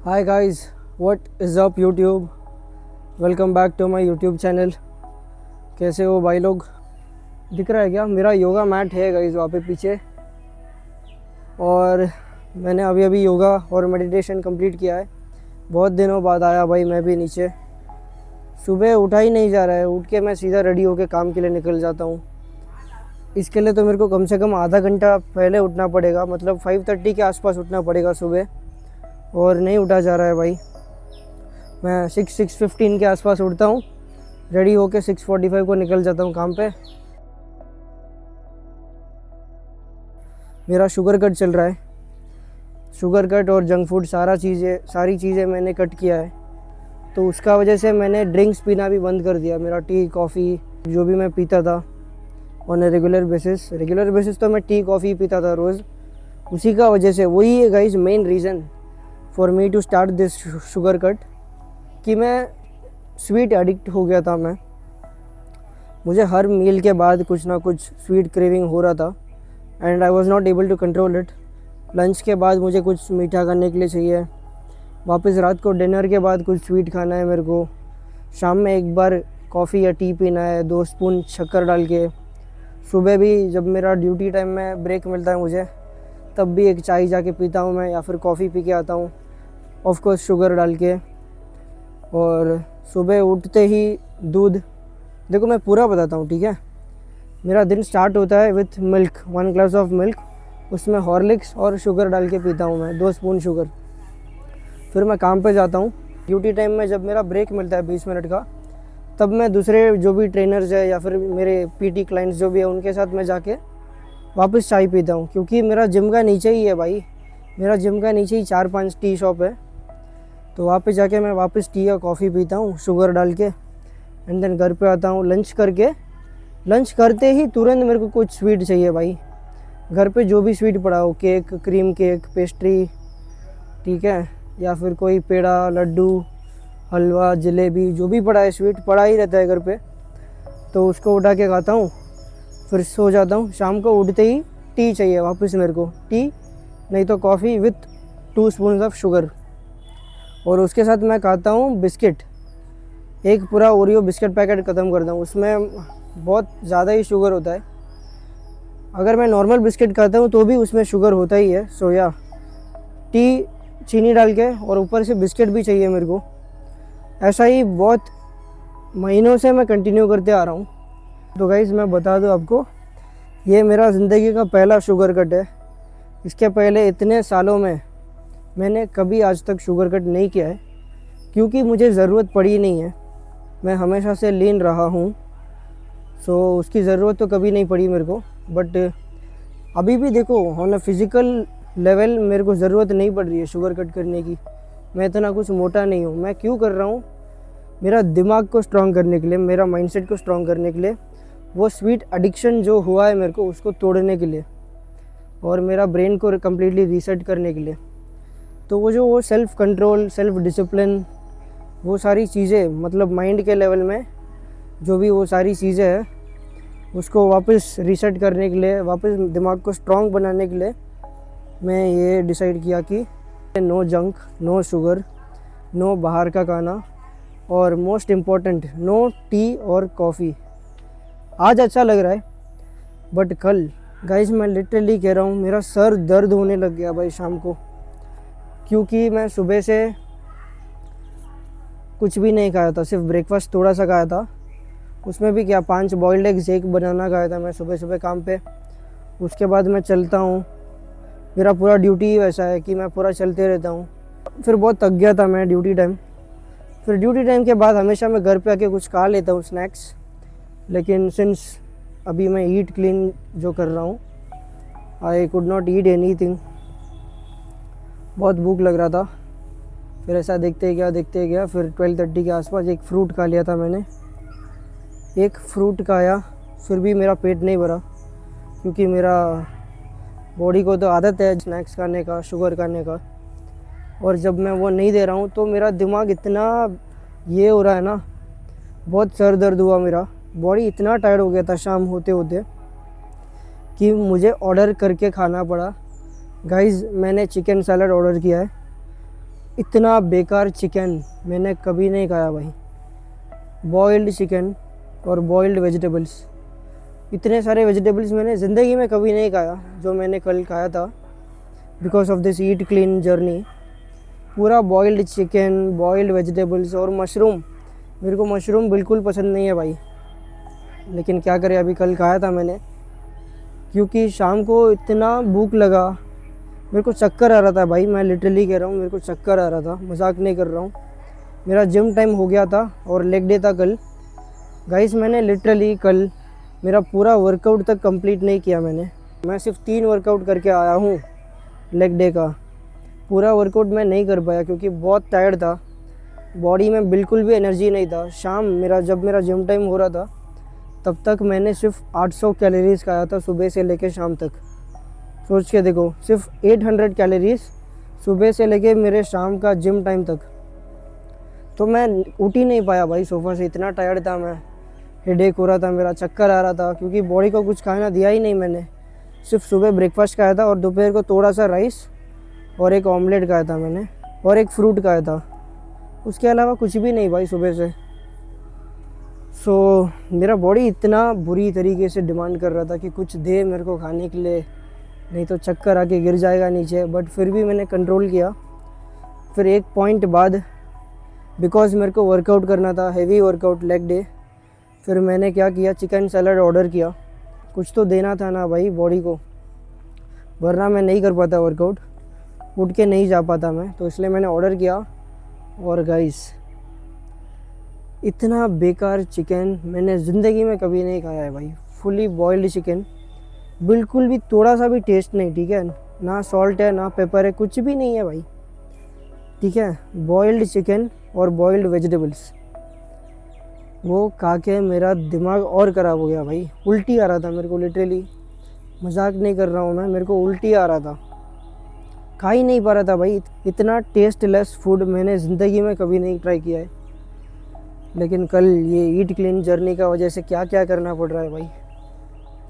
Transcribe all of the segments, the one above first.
Hi guys, what is up YouTube? Welcome back to my YouTube channel. कैसे हो भाई लोग? दिख रहा है क्या? मेरा योगा मैट है गाइस वहाँ पे पीछे। और मैंने अभी अभी योगा और मेडिटेशन कंप्लीट किया है। बहुत दिनों बाद आया भाई मैं भी नीचे। सुबह उठा ही नहीं जा रहा है, उठ के मैं सीधा रेडी होके काम के लिए निकल जाता हूँ। इसके लिए तो मेरे को कम से कम आधा घंटा पहले उठना पड़ेगा, मतलब 5:30 के आसपास उठना पड़ेगा सुबह। और नहीं उठा जा रहा है भाई। मैं 6:15 के आसपास उठता हूँ, रेडी होके 6:45 को निकल जाता हूँ काम पे। मेरा शुगर कट चल रहा है। शुगर कट और जंक फूड सारी चीज़ें मैंने कट किया है। तो उसका वजह से मैंने ड्रिंक्स पीना भी बंद कर दिया। मेरा टी कॉफ़ी जो भी मैं पीता था ऑन ए रेगुलर बेसिस तो मैं टी कॉफ़ी पीता था रोज़। उसी का वजह से वही है guys main reason for me to start this sugar cut, कि मैं स्वीट एडिक्ट हो गया था। मुझे हर मील के बाद कुछ ना कुछ स्वीट क्रेविंग हो रहा था and I was not able to control it. Lunch के बाद मुझे कुछ मीठा करने के लिए चाहिए, वापस रात को डिनर के बाद कुछ स्वीट खाना है मेरे को, शाम में एक बार कॉफ़ी या टी पीना है 2 स्पून शक्कर डाल के, सुबह भी जब मेरा ड्यूटी टाइम में ब्रेक मिलता है मुझे तब भी एक चाय जाके पीता हूँ मैं, या फिर कॉफ़ी पी के आता हूँ ऑफ कोर्स शुगर डाल के। और सुबह उठते ही दूध, देखो मैं पूरा बताता हूँ ठीक है। मेरा दिन स्टार्ट होता है with milk, 1 glass of milk, उसमें हॉर्लिक्स और शुगर डाल के पीता हूँ मैं, 2 स्पून शुगर। फिर मैं काम पे जाता हूँ। ड्यूटी टाइम में जब मेरा ब्रेक मिलता है 20 मिनट का, तब मैं दूसरे जो भी ट्रेनर्स है या फिर मेरे पीटी क्लाइंट्स जो भी है उनके साथ मैं जाके वापस चाय पीता हूँ, क्योंकि मेरा जिम का नीचे ही है भाई। मेरा जिम का नीचे ही 4-5 टी शॉप है। तो वहाँ पे जाके मैं वापस टी या कॉफ़ी पीता हूँ शुगर डाल के, एंड देन घर पे आता हूँ। लंच करते ही तुरंत मेरे को कुछ स्वीट चाहिए भाई। घर पे जो भी स्वीट पड़ा हो, केक, क्रीम केक, पेस्ट्री, ठीक है, या फिर कोई पेड़ा, लड्डू, हलवा, जलेबी, जो भी पड़ा है स्वीट पड़ा ही रहता है घर पे, तो उसको उठा के खाता हूँ, फिर सो जाता हूँ। शाम को उठते ही टी चाहिए वापस मेरे को, टी नहीं तो coffee with 2 spoon of sugar. और उसके साथ मैं खाता हूँ बिस्किट, एक पूरा ओरियो बिस्किट पैकेट ख़त्म करता हूँ। उसमें बहुत ज़्यादा ही शुगर होता है। अगर मैं नॉर्मल बिस्किट खाता हूँ तो भी उसमें शुगर होता ही है। सो या टी चीनी डाल के और ऊपर से बिस्किट भी चाहिए मेरे को। ऐसा ही बहुत महीनों से मैं कंटिन्यू करते आ रहा हूँ। तो गाइस मैं बता दूँ आपको, ये मेरा ज़िंदगी का पहला शुगर कट है। इसके पहले इतने सालों में मैंने कभी आज तक शुगर कट नहीं किया है, क्योंकि मुझे ज़रूरत पड़ी नहीं है। मैं हमेशा से लीन रहा हूँ, सो उसकी ज़रूरत तो कभी नहीं पड़ी मेरे को। बट अभी भी देखो ऑन अ फिज़िकल लेवल मेरे को ज़रूरत नहीं पड़ रही है शुगर कट करने की। मैं इतना कुछ मोटा नहीं हूँ। मैं क्यों कर रहा हूँ? मेरा दिमाग को स्ट्रॉन्ग करने के लिए, मेरा माइंडसेट को स्ट्रॉन्ग करने के लिए, वो स्वीट एडिक्शन जो हुआ है मेरे को उसको तोड़ने के लिए, और मेरा ब्रेन को कम्प्लीटली रीसेट करने के लिए। तो वो सेल्फ़ कंट्रोल, सेल्फ़ डिसिप्लिन, वो सारी चीज़ें, मतलब माइंड के लेवल में जो भी वो सारी चीज़ें हैं, उसको वापस रीसेट करने के लिए, वापस दिमाग को स्ट्रॉन्ग बनाने के लिए मैं ये डिसाइड किया कि no junk, no sugar, no बाहर का खाना, और मोस्ट इम्पॉर्टेंट नो टी और कॉफ़ी। आज अच्छा लग रहा है, बट कल गाइस मैं लिटरली कह रहा हूँ, मेरा सर दर्द होने लग गया भाई शाम को, क्योंकि मैं सुबह से कुछ भी नहीं खाया था, सिर्फ ब्रेकफास्ट थोड़ा सा खाया था। उसमें भी क्या 5 बॉइल्ड एग्स, 1 बनाना खाया था मैं सुबह सुबह काम पे। उसके बाद मैं चलता हूँ, मेरा पूरा ड्यूटी ही वैसा है कि मैं पूरा चलते रहता हूँ। फिर बहुत थक गया था मैं ड्यूटी टाइम। फिर ड्यूटी टाइम के बाद हमेशा मैं घर पे आके कुछ खा लेता हूँ स्नैक्स, लेकिन सिंस अभी मैं ईट क्लीन जो कर रहा हूँ, I could not eat anything. बहुत भूख लग रहा था। फिर ऐसा देखते गया फिर 12:30 के आसपास एक फ़्रूट खा लिया था मैंने। एक फ्रूट खाया, फिर भी मेरा पेट नहीं भरा, क्योंकि मेरा बॉडी को तो आदत है स्नैक्स खाने का, शुगर खाने का। और जब मैं वो नहीं दे रहा हूँ तो मेरा दिमाग इतना ये हो रहा है ना, बहुत सर दर्द हुआ, मेरा बॉडी इतना टायर्ड हो गया था शाम होते होते कि मुझे ऑर्डर करके खाना पड़ा। गाइज़ मैंने चिकन सैलड ऑर्डर किया है, इतना बेकार चिकन मैंने कभी नहीं खाया भाई। बॉइल्ड चिकन और बॉइल्ड वेजिटेबल्स, इतने सारे वेजिटेबल्स मैंने ज़िंदगी में कभी नहीं खाया जो मैंने कल खाया था because of this eat clean journey. पूरा बॉइल्ड चिकन, बॉइल्ड वेजिटेबल्स और मशरूम। मेरे को मशरूम बिल्कुल पसंद नहीं है भाई, लेकिन क्या करें, अभी कल खाया था मैंने क्योंकि शाम को इतना भूख लगा। मेरे को चक्कर आ रहा था भाई, मैं लिटरली कह रहा हूँ, मेरे को चक्कर आ रहा था, मजाक नहीं कर रहा हूँ। मेरा जिम टाइम हो गया था और लेग डे था कल। गाइस मैंने लिटरली कल मेरा पूरा वर्कआउट तक कंप्लीट नहीं किया मैं सिर्फ 3 वर्कआउट करके आया हूँ लेग डे का। पूरा वर्कआउट मैं नहीं कर पाया क्योंकि बहुत टायर्ड था, बॉडी में बिल्कुल भी एनर्जी नहीं था। शाम जब मेरा जिम टाइम हो रहा था तब तक मैंने सिर्फ 800 कैलोरीज़ खाया था सुबह से लेकर शाम तक। सोच के देखो, सिर्फ 800 कैलोरीज़ सुबह से लेके मेरे शाम का जिम टाइम तक। तो मैं उठ ही नहीं पाया भाई सोफ़ा से, इतना टायर्ड था मैं। हेडेक हो रहा था मेरा, चक्कर आ रहा था क्योंकि बॉडी को कुछ खाना दिया ही नहीं मैंने। सिर्फ सुबह ब्रेकफास्ट खाया था और दोपहर को थोड़ा सा राइस और एक ऑमलेट खाया था मैंने और एक फ्रूट खाया था। उसके अलावा कुछ भी नहीं भाई सुबह से। सो मेरा बॉडी इतना बुरी तरीके से डिमांड कर रहा था कि कुछ दे मेरे को खाने के लिए, नहीं तो चक्कर आके गिर जाएगा नीचे। बट फिर भी मैंने कंट्रोल किया। फिर एक पॉइंट बाद, बिकॉज़ मेरे को वर्कआउट करना था, हेवी वर्कआउट लेग डे, फिर मैंने क्या किया, चिकन सैलड ऑर्डर किया। कुछ तो देना था ना भाई बॉडी को, वरना मैं नहीं कर पाता वर्कआउट, उठ के नहीं जा पाता मैं। तो इसलिए मैंने ऑर्डर किया। और गाइस इतना बेकार चिकन मैंने ज़िंदगी में कभी नहीं खाया है भाई। फुली बॉइल्ड चिकन, बिल्कुल भी थोड़ा सा भी टेस्ट नहीं, ठीक है, ना सॉल्ट है ना पेपर है, कुछ भी नहीं है भाई, ठीक है। बॉइल्ड चिकन और बॉइल्ड वेजिटेबल्स, वो खा के मेरा दिमाग और ख़राब हो गया भाई। उल्टी आ रहा था मेरे को, लिटरली मजाक नहीं कर रहा हूँ मैं, मेरे को उल्टी आ रहा था, खा ही नहीं पा रहा था भाई। इतना टेस्टलेस फूड मैंने ज़िंदगी में कभी नहीं ट्राई किया है। लेकिन कल ये ईट क्लीन जर्नी का वजह से क्या क्या करना पड़ रहा है भाई,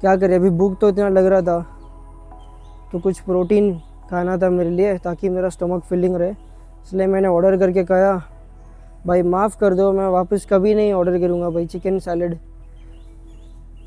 क्या करें। अभी भूख तो इतना लग रहा था, तो कुछ प्रोटीन खाना था मेरे लिए ताकि मेरा स्टमक फिलिंग रहे, इसलिए मैंने ऑर्डर करके खाया। भाई माफ़ कर दो, मैं वापस कभी नहीं ऑर्डर करूँगा भाई चिकन सैलड।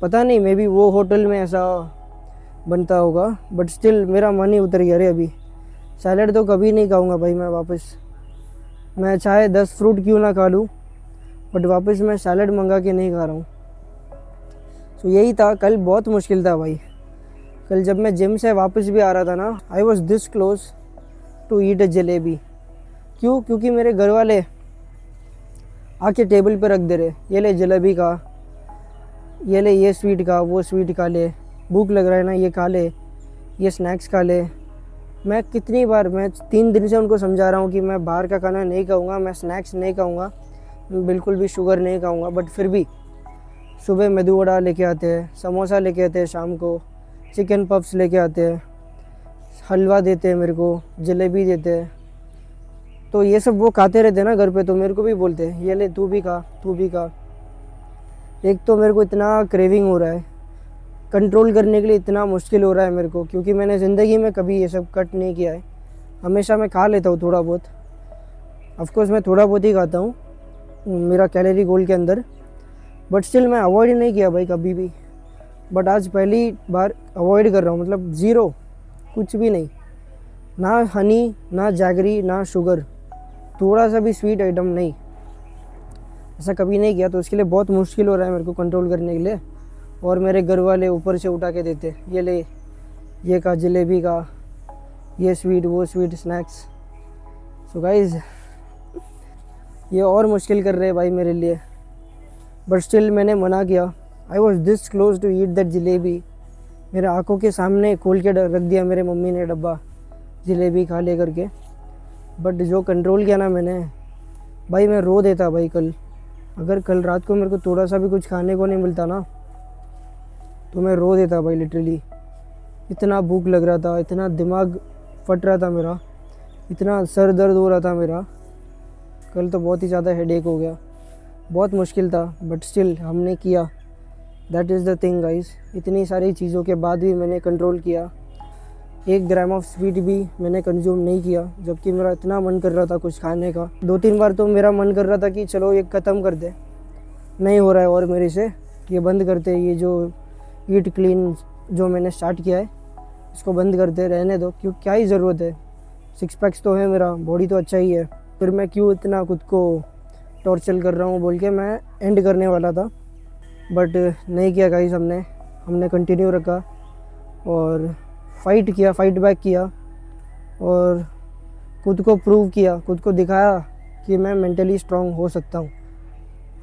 पता नहीं, मे बी वो होटल में ऐसा बनता होगा, बट स्टिल मेरा मन ही उतर गया रे। अभी सैलड तो कभी नहीं खाऊँगा भाई मैं वापस। मैं चाहे 10 फ्रूट क्यों ना खा लूँ, बट वापस मैं सैलड मंगा के नहीं खा रहा हूँ। तो यही था, कल बहुत मुश्किल था भाई। कल जब मैं जिम से वापस भी आ रहा था ना, I was this close to eat a jalebi. क्यों? क्योंकि मेरे घर वाले आके टेबल पे रख दे रहे, ये ले जलेबी का, ये ले ये स्वीट का, वो स्वीट खा ले, भूख लग रहा है ना ये खा ले, ये स्नैक्स खा ले। मैं कितनी बार, मैं 3 दिन से उनको समझा रहा हूँ कि मैं बाहर का खाना नहीं खाऊंगा, मैं स्नैक्स नहीं खाऊंगा, मैं बिल्कुल भी शुगर नहीं खाऊंगा, बट फिर भी सुबह मेदू वड़ा लेके आते हैं, समोसा लेके आते हैं, शाम को चिकन पफ्स लेके आते हैं, हलवा देते हैं मेरे को, जलेबी देते हैं। तो ये सब वो खाते रहते हैं ना घर पे, तो मेरे को भी बोलते हैं ये ले तू भी खा, तू भी खा। एक तो मेरे को इतना क्रेविंग हो रहा है, कंट्रोल करने के लिए इतना मुश्किल हो रहा है मेरे को, क्योंकि मैंने ज़िंदगी में कभी ये सब कट नहीं किया है। हमेशा मैं खा लेता हूँ थोड़ा बहुत, ऑफकोर्स मैं थोड़ा बहुत ही खाता हूँ मेरा कैलोरी गोल के अंदर, बट स्टिल मैं अवॉइड नहीं किया भाई कभी भी। बट आज पहली बार अवॉइड कर रहा हूँ, मतलब ज़ीरो, कुछ भी नहीं, ना हनी, ना जैगरी, ना शुगर, थोड़ा सा भी स्वीट आइटम नहीं, ऐसा कभी नहीं किया। तो इसके लिए बहुत मुश्किल हो रहा है मेरे को कंट्रोल करने के लिए। और मेरे घर वाले ऊपर से उठा के देते, ये ले ये का, जलेबी का, ये स्वीट, वो स्वीट, स्नैक्स। सो गाइज ये और मुश्किल कर रहे हैं भाई मेरे लिए, बट स्टिल मैंने मना किया। I was this close to eat that jalebi. मेरे आंखों के सामने खोल के रख दिया मेरे मम्मी ने डब्बा, जलेबी खा ले करके। बट जो कंट्रोल किया ना मैंने भाई, मैं रो देता भाई कल। अगर कल रात को मेरे को थोड़ा सा भी कुछ खाने को नहीं मिलता ना, तो मैं रो देता भाई लिटरली। इतना भूख लग रहा था, इतना दिमाग फट रहा था मेरा, इतना सर दर्द हो रहा था मेरा। कल तो बहुत ही ज़्यादा हेडेक हो गया, बहुत मुश्किल था, बट स्टिल हमने किया। That is the thing guys. इतनी सारी चीज़ों के बाद भी मैंने कंट्रोल किया। 1 ग्राम ऑफ स्वीट भी मैंने कंज्यूम नहीं किया, जबकि मेरा इतना मन कर रहा था कुछ खाने का। 2-3 बार तो मेरा मन कर रहा था कि चलो ये ख़त्म कर दे, नहीं हो रहा है और मेरे से, ये बंद करते, ये जो ईट क्लीन जो मैंने स्टार्ट किया है इसको बंद करते, रहने दो, क्यों क्या ही ज़रूरत है, 6 पैक्स तो है, मेरा बॉडी तो अच्छा ही है, फिर मैं क्यों इतना खुद को टॉर्चर कर रहा हूँ बोल के मैं एंड करने वाला था, बट नहीं किया गाइस। हमने कंटिन्यू रखा और फाइट किया, फाइट बैक किया और खुद को प्रूव किया, खुद को दिखाया कि मैं मेंटली स्ट्रांग हो सकता हूँ।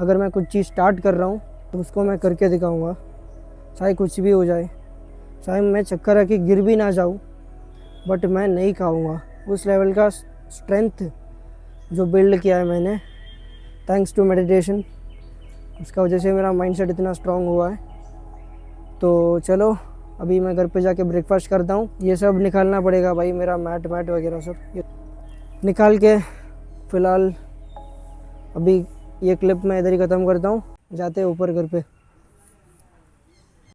अगर मैं कुछ चीज़ स्टार्ट कर रहा हूँ तो उसको मैं करके दिखाऊंगा, चाहे कुछ भी हो जाए, चाहे मैं चक्कर आके गिर भी ना जाऊँ, बट मैं नहीं खाऊंगा। उस लेवल का स्ट्रेंथ जो बिल्ड किया है मैंने थैंक्स टू मेडिटेशन, उसका वजह से मेरा माइंडसेट इतना स्ट्रांग हुआ है। तो चलो अभी मैं घर पे जाके ब्रेकफास्ट करता हूँ। ये सब निकालना पड़ेगा भाई, मेरा मैट वगैरह सब ये निकाल के, फ़िलहाल अभी ये क्लिप मैं इधर ही ख़त्म करता हूँ, जाते हैं ऊपर घर पे।